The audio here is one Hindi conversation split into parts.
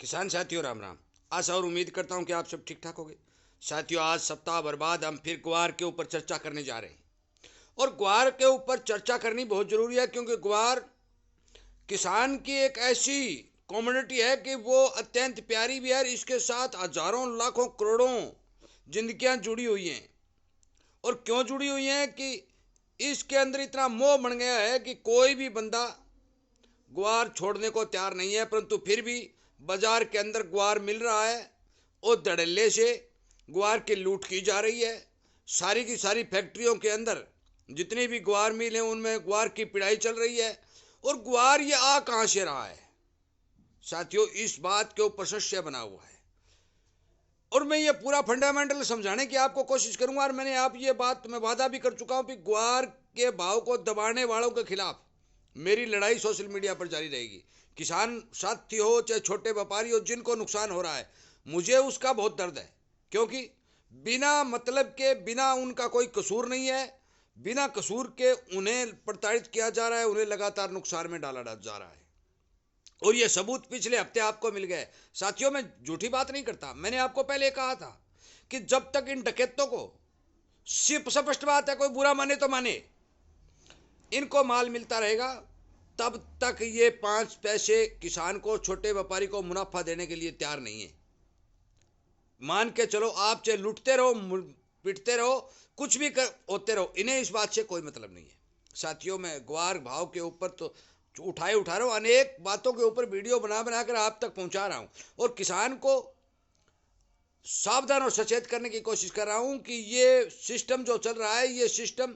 किसान साथियों राम राम। आशा और उम्मीद करता हूं कि आप सब ठीक ठाक होंगे। साथियों, आज सप्ताह भर बाद हम फिर ग्वार के ऊपर चर्चा करने जा रहे हैं। और ग्वार के ऊपर चर्चा करनी बहुत जरूरी है, क्योंकि ग्वार किसान की एक ऐसी कम्युनिटी है कि वो अत्यंत प्यारी भी है। इसके साथ हजारों लाखों करोड़ों जिंदगियां जुड़ी हुई हैं। और क्यों जुड़ी हुई हैं कि इसके अंदर इतना मोह बन गया है कि कोई भी बंदा ग्वार छोड़ने को तैयार नहीं है। परंतु फिर भी बाजार के अंदर ग्वार मिल रहा है और धड़ल्ले से ग्वार की लूट की जा रही है। सारी की सारी फैक्ट्रियों के अंदर जितनी भी ग्वार मिल हैं उनमें ग्वार की पिड़ाई चल रही है। और ग्वार ये आ कहां से रहा है साथियों, इस बात के ऊपर संशय बना हुआ है। और मैं ये पूरा फंडामेंटल समझाने की आपको कोशिश करूंगा। और मैंने आप ये बात मैं वादा भी कर चुका हूं कि ग्वार के भाव को दबाने वालों के खिलाफ मेरी लड़ाई सोशल मीडिया पर जारी रहेगी। किसान साथी हो चाहे छोटे व्यापारी हो, जिनको नुकसान हो रहा है, मुझे उसका बहुत दर्द है। क्योंकि बिना मतलब के, बिना उनका कोई कसूर नहीं है, बिना कसूर के उन्हें प्रताड़ित किया जा रहा है, उन्हें लगातार नुकसान में डाला जा रहा है। और ये सबूत पिछले हफ्ते आपको मिल गए। साथियों, मैं झूठी बात नहीं करता। मैंने आपको पहले कहा था कि जब तक इन डकैतों को, सिर्फ स्पष्ट बात है, कोई बुरा माने तो माने, इनको माल मिलता रहेगा, तब तक ये 5 पैसे किसान को, छोटे व्यापारी को मुनाफा देने के लिए तैयार नहीं है। मान के चलो, आप चाहे लूटते रहो, पिटते रहो, कुछ भी होते रहो, इन्हें इस बात से कोई मतलब नहीं है। साथियों, मैं ग्वार भाव के ऊपर तो उठा रहा हूं, अनेक बातों के ऊपर वीडियो बना बना कर आप तक पहुंचा रहा हूं। और किसान को सावधान और सचेत करने की कोशिश कर रहा हूं कि ये सिस्टम जो चल रहा है, ये सिस्टम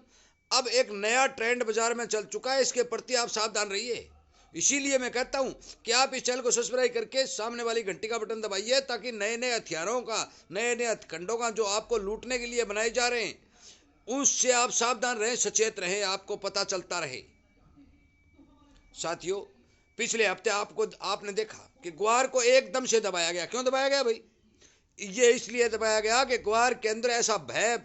अब एक नया ट्रेंड बाजार में चल चुका है। इसके प्रति आप सावधान रहिए। इसीलिए मैं कहता हूं कि आप इस चैनल को सब्सक्राइब करके सामने वाली घंटी का बटन दबाइए, ताकि नए नए हथियारों का, नए नए हथकंडों का जो आपको लूटने के लिए बनाए जा रहे हैं, उससे आप सावधान रहें, सचेत रहें, आपको पता चलता रहे। साथियों, पिछले हफ्ते आपने देखा कि ग्वार को एकदम से दबाया गया। क्यों दबाया गया भाई? ये इसलिए दबाया गया कि ग्वार के अंदर ऐसा भय,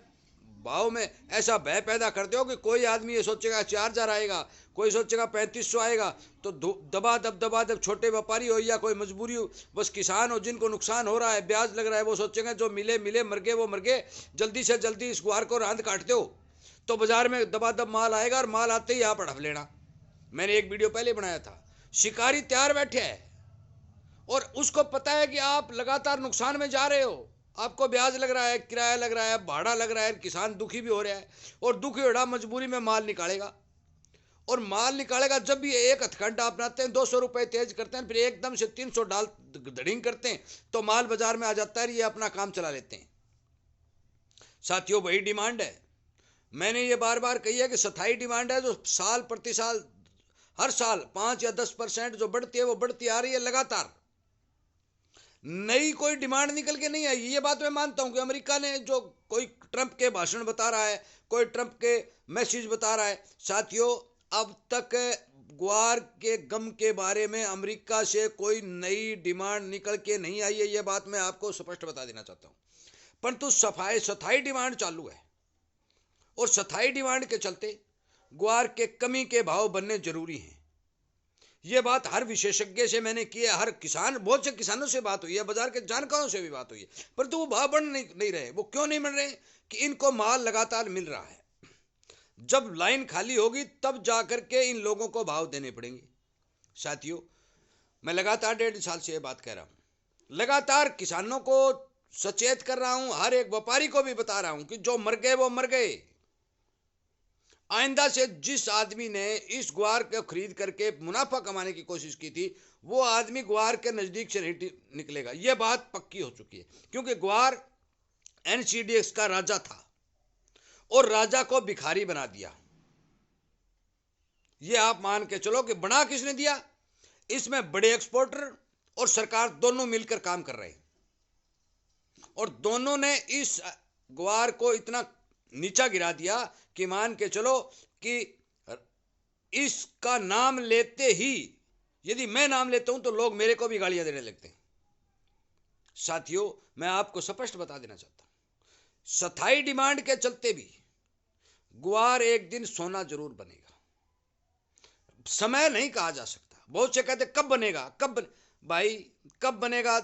भाव में ऐसा भय पैदा कर दो कि कोई आदमी ये सोचेगा 4,000 आएगा, कोई सोचेगा 3500 आएगा, तो दबा दब छोटे व्यापारी हो या कोई मजबूरी हो, बस किसान हो जिनको नुकसान हो रहा है, ब्याज लग रहा है, वो सोचेंगे जो मिले मिले, मर गए वो मर गए, जल्दी से जल्दी इस ग्वार को रांद काट दो, तो बाजार में दबादब माल आएगा और माल आते ही आप हड़प लेना। मैंने एक वीडियो पहले बनाया था। शिकारी तैयार बैठे है और उसको पता है कि आप लगातार नुकसान में जा रहे हो, आपको ब्याज लग रहा है, किराया लग रहा है, भाड़ा लग रहा है, किसान दुखी भी हो रहा है। और दुखी हो रहा, मजबूरी में माल निकालेगा। और माल निकालेगा, जब भी एक हथकंडा अपनाते हैं, 200 रुपए तेज करते हैं, फिर एकदम से 300 डाल धड़िंग करते हैं, तो माल बाजार में आ जाता है, ये अपना काम चला लेते हैं। साथियों, वही डिमांड है। मैंने ये बार बार कही है कि स्थायी डिमांड है, जो साल प्रति साल, हर साल 5 या 10% जो बढ़ती है, वो बढ़ती आ रही है लगातार। नई कोई डिमांड निकल के नहीं आई। ये बात मैं मानता हूं कि अमेरिका ने जो कोई ट्रंप के भाषण बता रहा है, कोई ट्रंप के मैसेज बता रहा है। साथियों, अब तक ग्वार के गम के बारे में अमेरिका से कोई नई डिमांड निकल के नहीं आई है। ये बात मैं आपको स्पष्ट बता देना चाहता हूं। परंतु स्थायी डिमांड चालू है, और स्थायी डिमांड के चलते ग्वार के कमी के भाव बनने जरूरी हैं। ये बात हर विशेषज्ञ से मैंने की है, हर किसान, बहुत से किसानों से बात हुई है, बाजार के जानकारों से भी बात हुई है, परंतु वो भाव बढ़ नहीं रहे। वो क्यों नहीं बढ़ रहे? कि इनको माल लगातार मिल रहा है। जब लाइन खाली होगी तब जाकर के इन लोगों को भाव देने पड़ेंगे। साथियों, मैं लगातार 1.5 साल से ये बात कह रहा हूं, लगातार किसानों को सचेत कर रहा हूं, हर एक व्यापारी को भी बता रहा हूं कि जो मर गए वो मर गए। आइंदा से जिस आदमी ने इस ग्वार को खरीद करके मुनाफा कमाने की कोशिश की थी, वो आदमी ग्वार के नजदीक से नहीं निकलेगा। यह बात पक्की हो चुकी है, क्योंकि ग्वार एनसीडीएक्स का राजा था और राजा को भिखारी बना दिया। यह आप मान के चलो कि बना किसने दिया? इसमें बड़े एक्सपोर्टर और सरकार दोनों मिलकर काम कर रहे हैं, और दोनों ने इस ग्वार को इतना नीचा गिरा दिया कि मान के चलो कि इसका नाम लेते ही, यदि मैं नाम लेता हूं तो लोग मेरे को भी गालियां देने लगते हैं। साथियों, मैं आपको स्पष्ट बता देना चाहता हूं, स्थायी डिमांड के चलते भी ग्वार एक दिन सोना जरूर बनेगा। समय नहीं कहा जा सकता। बहुत से कहते कब बनेगा, कब भाई कब बनेगा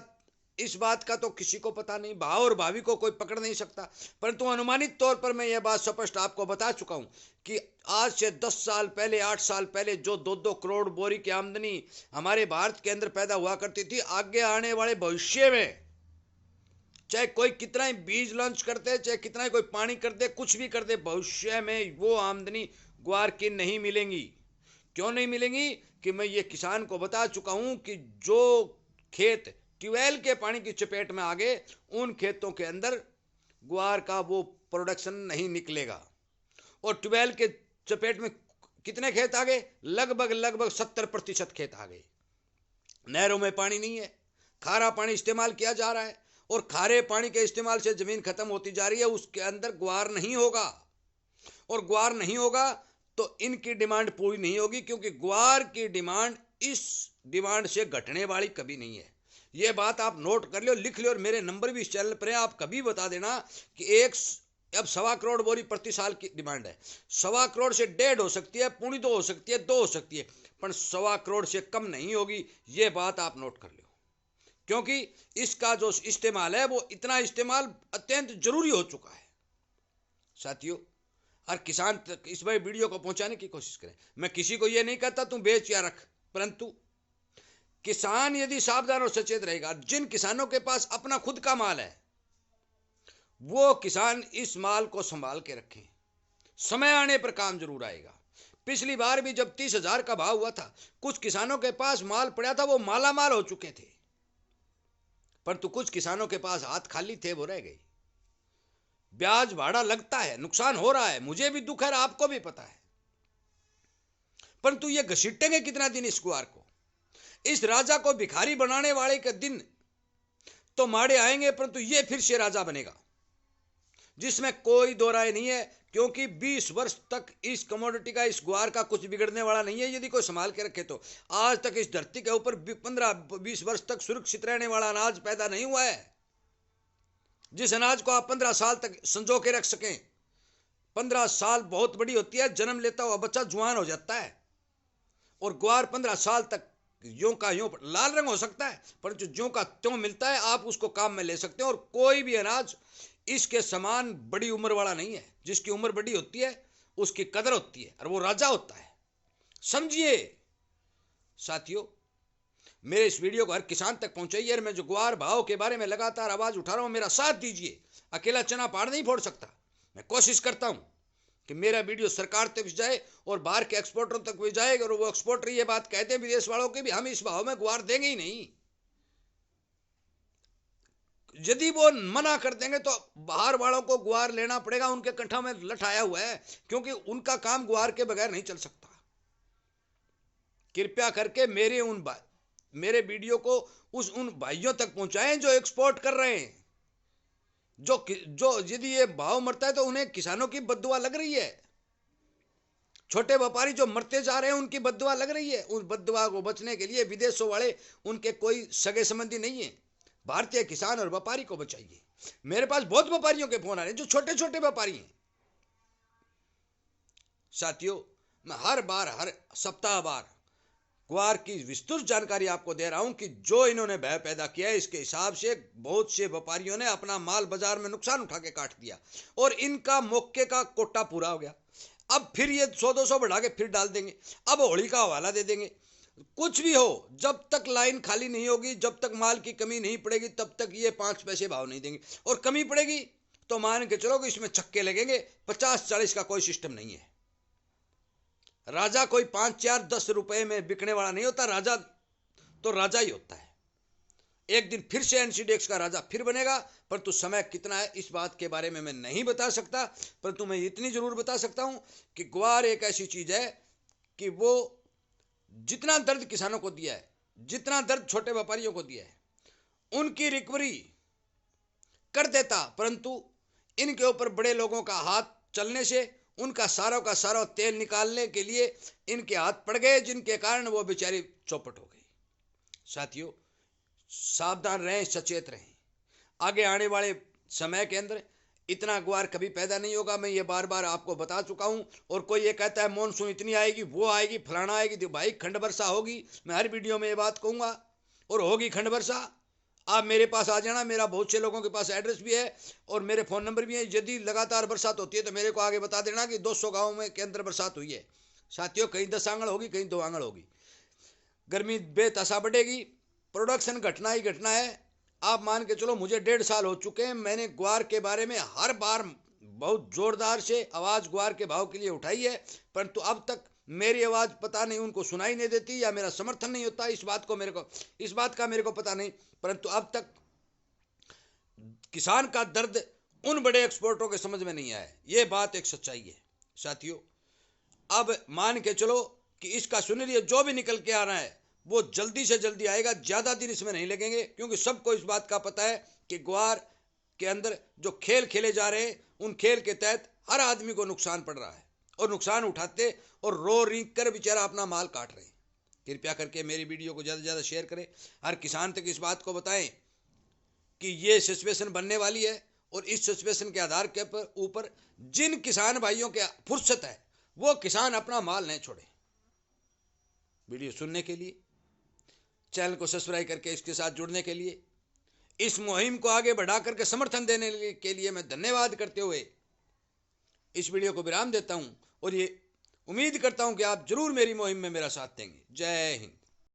इस बात का तो किसी को पता नहीं, भाव और भावी को कोई पकड़ नहीं सकता। परंतु अनुमानित तौर पर मैं यह बात स्पष्ट आपको बता चुका हूं कि आज से 10 साल पहले, 8 साल पहले जो 2-2 करोड़ बोरी की आमदनी हमारे भारत के अंदर पैदा हुआ करती थी, आगे आने वाले भविष्य में चाहे कोई कितना ही बीज लॉन्च कर दे, चाहे कितना ही कोई पानी कर दे, कुछ भी कर दे, भविष्य में वो आमदनी ग्वार की नहीं मिलेंगी। क्यों नहीं मिलेंगी? कि मैं ये किसान को बता चुका हूं कि जो खेत ट्यूबवेल के पानी की चपेट में आ गए, उन खेतों के अंदर ग्वार का वो प्रोडक्शन नहीं निकलेगा। और ट्यूबवेल के चपेट में कितने खेत आ गए? लगभग 70% खेत आ गए। नहरों में पानी नहीं है, खारा पानी इस्तेमाल किया जा रहा है, और खारे पानी के इस्तेमाल से जमीन खत्म होती जा रही है, उसके अंदर ग्वार नहीं होगा। और ग्वार नहीं होगा तो इनकी डिमांड पूरी नहीं होगी, क्योंकि ग्वार की डिमांड इस डिमांड से घटने वाली कभी नहीं है। यह बात आप नोट कर लो, लिख लो, और मेरे नंबर भी इस चैनल पर है, आप कभी बता देना कि अब 1.25 करोड़ बोरी प्रति साल की डिमांड है। 1.25 करोड़ से 1.5 हो सकती है, 1.25 हो सकती है, 2 हो सकती है, पर 1.25 करोड़ से कम नहीं होगी। ये बात आप नोट कर लो, क्योंकि इसका जो इस्तेमाल है वो इतना इस्तेमाल अत्यंत जरूरी हो चुका है। साथियों, हर किसान तक इस भाई वीडियो को पहुंचाने की कोशिश करें। मैं किसी को ये नहीं कहता तुम बेच या रख, परंतु किसान यदि सावधान और सचेत रहेगा, जिन किसानों के पास अपना खुद का माल है, वो किसान इस माल को संभाल के रखें, समय आने पर काम जरूर आएगा। पिछली बार भी जब 30,000 का भाव हुआ था, कुछ किसानों के पास माल पड़ा था, वो मालामाल हो चुके थे, परंतु कुछ किसानों के पास हाथ खाली थे, वो रह गई। ब्याज भाड़ा लगता है, नुकसान हो रहा है, मुझे भी दुख है, आपको भी पता है, परंतु ये घसीटेंगे कितना दिन इस ग्वार को? इस राजा को भिखारी बनाने वाले के दिन तो माड़े आएंगे, परंतु ये फिर से राजा बनेगा, जिसमें कोई दो राय नहीं है। क्योंकि 20 वर्ष तक इस कमोडिटी का, इस ग्वार का कुछ बिगड़ने वाला नहीं है, यदि कोई संभाल के रखे तो। आज तक इस धरती के ऊपर 15-20 वर्ष तक सुरक्षित रहने वाला अनाज पैदा नहीं हुआ है, जिस अनाज को आप 15 साल तक संजो के रख सकें। 15 साल बहुत बड़ी होती है, जन्म लेता हुआ बच्चा जुआन हो जाता है, और ग्वार 15 साल तक यों का यों लाल रंग हो सकता है, परंतु ज्यों का त्यों मिलता है, आप उसको काम में ले सकते हैं। और कोई भी अनाज इसके समान बड़ी उम्र वाला नहीं है। जिसकी उम्र बड़ी होती है उसकी कदर होती है, और वो राजा होता है, समझिए। साथियों, मेरे इस वीडियो को हर किसान तक पहुंचाइए, और मैं जो ग्वार भाव के बारे में लगातार आवाज उठा रहा हूं, मेरा साथ दीजिए। अकेला चना पहाड़ नहीं फोड़ सकता, मैं कोशिश करता हूं कि मेरा वीडियो सरकार तक जाए और बाहर के एक्सपोर्टरों तक भी जाए, और वो एक्सपोर्टर ये बात कहते हैं विदेश वालों के भी, हम इस भाव में ग्वार देंगे ही नहीं। यदि वो मना कर देंगे तो बाहर वालों को ग्वार लेना पड़ेगा, उनके कंठों में लठाया हुआ है, क्योंकि उनका काम ग्वार के बगैर नहीं चल सकता। कृपया करके मेरे वीडियो को उन भाइयों तक पहुंचाएं जो एक्सपोर्ट कर रहे हैं, जो यदि ये भाव मरता है तो उन्हें किसानों की बद्दुआ लग रही है। छोटे व्यापारी जो मरते जा रहे हैं, उनकी बद्दुआ लग रही है। उन बद्दुआ को बचने के लिए विदेशों वाले, उनके कोई सगे संबंधी नहीं है, भारतीय किसान और व्यापारी को बचाइए। मेरे पास बहुत व्यापारियों के फोन आ रहे हैं जो छोटे छोटे व्यापारी हैं। साथियों, मैं हर सप्ताह बार ग्वार की विस्तृत जानकारी आपको दे रहा हूं कि जो इन्होंने भय पैदा किया है, इसके हिसाब से बहुत से व्यापारियों ने अपना माल बाजार में नुकसान उठा के काट दिया, और इनका मौके का कोटा पूरा हो गया। अब फिर ये 100-200 बढ़ा के फिर डाल देंगे, अब होली का हवाला दे देंगे। कुछ भी हो, जब तक लाइन खाली नहीं होगी, जब तक माल की कमी नहीं पड़ेगी, तब तक ये 5 पैसे भाव नहीं देंगे। और कमी पड़ेगी तो मान के चलो कि इसमें छक्के लगेंगे। 50-40 का कोई सिस्टम नहीं है। राजा कोई 5-4-10 रुपए में बिकने वाला नहीं होता। राजा तो राजा ही होता है। एक दिन फिर से एनसीडीएक्स का राजा फिर बनेगा, परंतु समय कितना है इस बात के बारे में मैं नहीं बता सकता, परंतु मैं इतनी जरूर बता सकता हूं कि ग्वार एक ऐसी चीज है कि वो जितना दर्द किसानों को दिया है, जितना दर्द छोटे व्यापारियों को दिया है, उनकी रिकवरी कर देता, परंतु इनके ऊपर बड़े लोगों का हाथ चलने से उनका सारों का सारा तेल निकालने के लिए इनके हाथ पड़ गए, जिनके कारण वो बेचारी चौपट हो गई। साथियों, सावधान रहें, सचेत रहें। आगे आने वाले समय के अंदर इतना ग्वार कभी पैदा नहीं होगा, मैं ये बार बार आपको बता चुका हूं। और कोई ये कहता है मानसून इतनी आएगी, वो आएगी, फलाना आएगी, तो भाई खंड वर्षा होगी। मैं हर वीडियो में ये बात कहूंगा और होगी खंड वर्षा, आप मेरे पास आ जाना। मेरा बहुत से लोगों के पास एड्रेस भी है और मेरे फ़ोन नंबर भी है। यदि लगातार बरसात होती है तो मेरे को आगे बता देना कि 200 गाँव में के अंदर बरसात हुई है। साथियों, कहीं 10 आंगड़ होगी, कहीं 2 आंगड़ होगी। गर्मी बेतहाशा बढ़ेगी, प्रोडक्शन घटना ही घटना है। आप मान के चलो, मुझे 1.5 साल हो चुके हैं, मैंने ग्वार के बारे में हर बार बहुत ज़ोरदार से आवाज़ ग्वार के भाव के लिए उठाई है, परंतु अब तक मेरी आवाज़ पता नहीं उनको सुनाई नहीं देती या मेरा समर्थन नहीं होता। इस बात का मेरे को पता नहीं, परंतु अब तक किसान का दर्द उन बड़े एक्सपोर्टरों के समझ में नहीं आया। ये बात एक सच्चाई है साथियों। अब मान के चलो कि इसका सुनिए, जो भी निकल के आ रहा है वो जल्दी से जल्दी आएगा, ज़्यादा दिन इसमें नहीं लगेंगे, क्योंकि सबको इस बात का पता है कि ग्वार के अंदर जो खेल खेले जा रहे हैं उन खेल के तहत हर आदमी को नुकसान पड़ रहा है, और नुकसान उठाते और रो रींक कर बेचारा अपना माल काट रहे हैं। कृपया करके मेरी वीडियो को ज़्यादा से ज़्यादा शेयर करें, हर किसान तक इस बात को बताएं कि ये सिचुएशन बनने वाली है, और इस सिचुएशन के आधार के ऊपर जिन किसान भाइयों के फुर्सत है वो किसान अपना माल नहीं छोड़े। वीडियो सुनने के लिए, चैनल को सब्सक्राइब करके इसके साथ जुड़ने के लिए, इस मुहिम को आगे बढ़ा करके समर्थन देने के लिए मैं धन्यवाद करते हुए इस वीडियो को विराम देता हूं, और ये उम्मीद करता हूं कि आप जरूर मेरी मुहिम में मेरा साथ देंगे। जय हिंद।